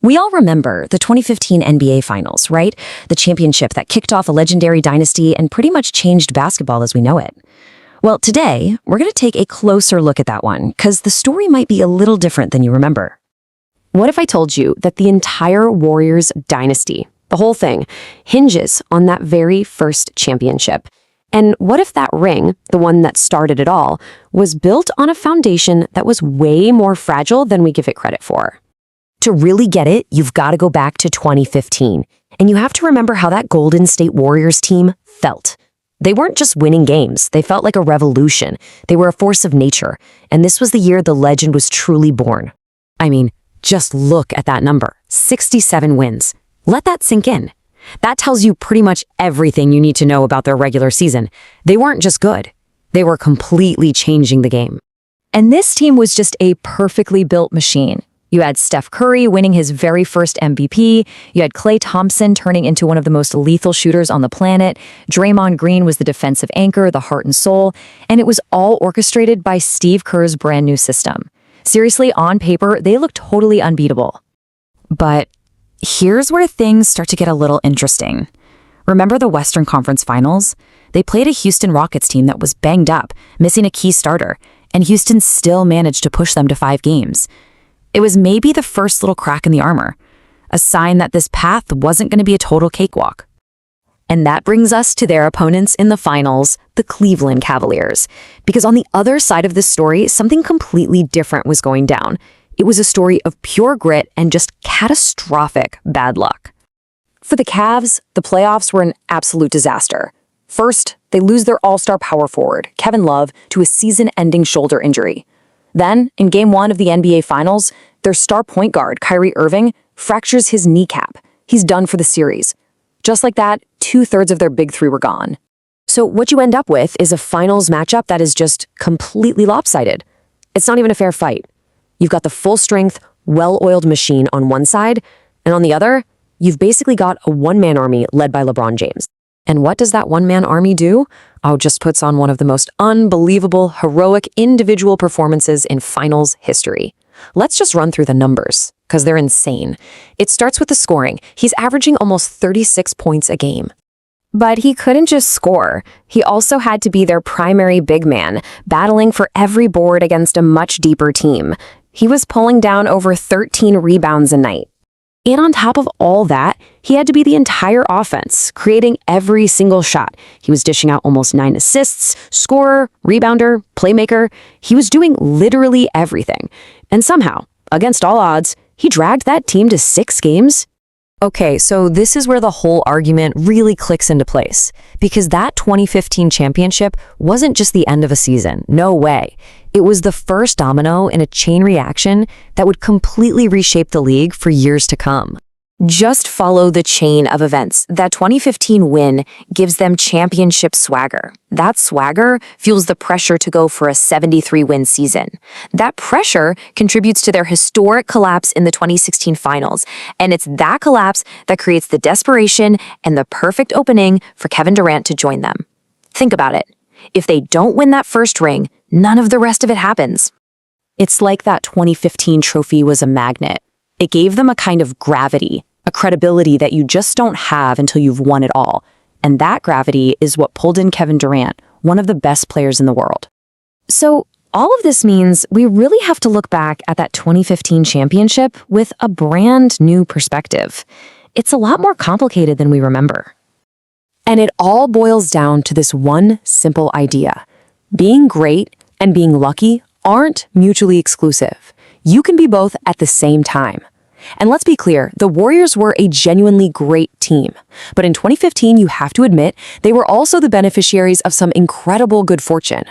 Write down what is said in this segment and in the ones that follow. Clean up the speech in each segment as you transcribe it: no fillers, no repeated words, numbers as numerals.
We all remember the 2015 NBA Finals, right? The championship that kicked off a legendary dynasty and pretty much changed basketball as we know it. Well, today, we're going to take a closer look at that one, because the story might be a little different than you remember. What if I told you that the entire Warriors dynasty, the whole thing, hinges on that very first championship? And what if that ring, the one that started it all, was built on a foundation that was way more fragile than we give it credit for? To really get it, you've got to go back to 2015. And you have to remember how that Golden State Warriors team felt. They weren't just winning games. They felt like a revolution. They were a force of nature. And this was the year the legend was truly born. I mean, just look at that number, 67 wins. Let that sink in. That tells you pretty much everything you need to know about their regular season. They weren't just good. They were completely changing the game. And this team was just a perfectly built machine. You had Steph Curry winning his very first MVP. You had Klay Thompson turning into one of the most lethal shooters on the planet. Draymond Green was the defensive anchor, the heart and soul. And it was all orchestrated by Steve Kerr's brand new system. Seriously, on paper, they looked totally unbeatable. But here's where things start to get a little interesting. Remember the Western Conference Finals? They played a Houston Rockets team that was banged up, missing a key starter, and Houston still managed to push them to 5 games. It was maybe the first little crack in the armor, a sign that this path wasn't going to be a total cakewalk. And that brings us to their opponents in the finals, the Cleveland Cavaliers. Because on the other side of this story, something completely different was going down. It was a story of pure grit and just catastrophic bad luck. For the Cavs, the playoffs were an absolute disaster. First, they lose their all-star power forward, Kevin Love, to a season-ending shoulder injury. Then, in Game 1 of the NBA Finals, their star point guard, Kyrie Irving, fractures his kneecap. He's done for the series. Just like that, 2/3 of their big three were gone. So what you end up with is a finals matchup that is just completely lopsided. It's not even a fair fight. You've got the full-strength, well-oiled machine on one side, and on the other, you've basically got a one-man army led by LeBron James. And what does that one-man army do? Oh, just puts on one of the most unbelievable, heroic individual performances in finals history. Let's just run through the numbers, because they're insane. It starts with the scoring. He's averaging almost 36 points a game. But he couldn't just score. He also had to be their primary big man, battling for every board against a much deeper team. He was pulling down over 13 rebounds a night. And on top of all that, he had to be the entire offense, creating every single shot. He was dishing out almost 9 assists, scorer, rebounder, playmaker. He was doing literally everything. And somehow, against all odds, he dragged that team to 6 games. Okay, so this is where the whole argument really clicks into place. Because that 2015 championship wasn't just the end of a season. No way. It was the first domino in a chain reaction that would completely reshape the league for years to come. Just follow the chain of events. That 2015 win gives them championship swagger. That swagger fuels the pressure to go for a 73-win season. That pressure contributes to their historic collapse in the 2016 finals. And it's that collapse that creates the desperation and the perfect opening for Kevin Durant to join them. Think about it. If they don't win that first ring, none of the rest of it happens. It's like that 2015 trophy was a magnet. It gave them a kind of gravity, a credibility that you just don't have until you've won it all. And that gravity is what pulled in Kevin Durant, one of the best players in the world. So all of this means we really have to look back at that 2015 championship with a brand new perspective. It's a lot more complicated than we remember. And it all boils down to this one simple idea. Being great and being lucky aren't mutually exclusive. You can be both at the same time. And let's be clear, the Warriors were a genuinely great team. But in 2015, you have to admit, they were also the beneficiaries of some incredible good fortune.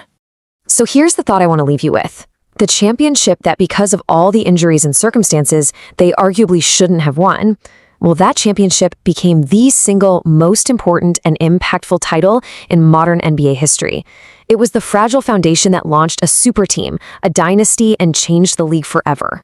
So here's the thought I want to leave you with. The championship that because of all the injuries and circumstances, they arguably shouldn't have won, well, that championship became the single most important and impactful title in modern NBA history. It was the fragile foundation that launched a super team, a dynasty, and changed the league forever.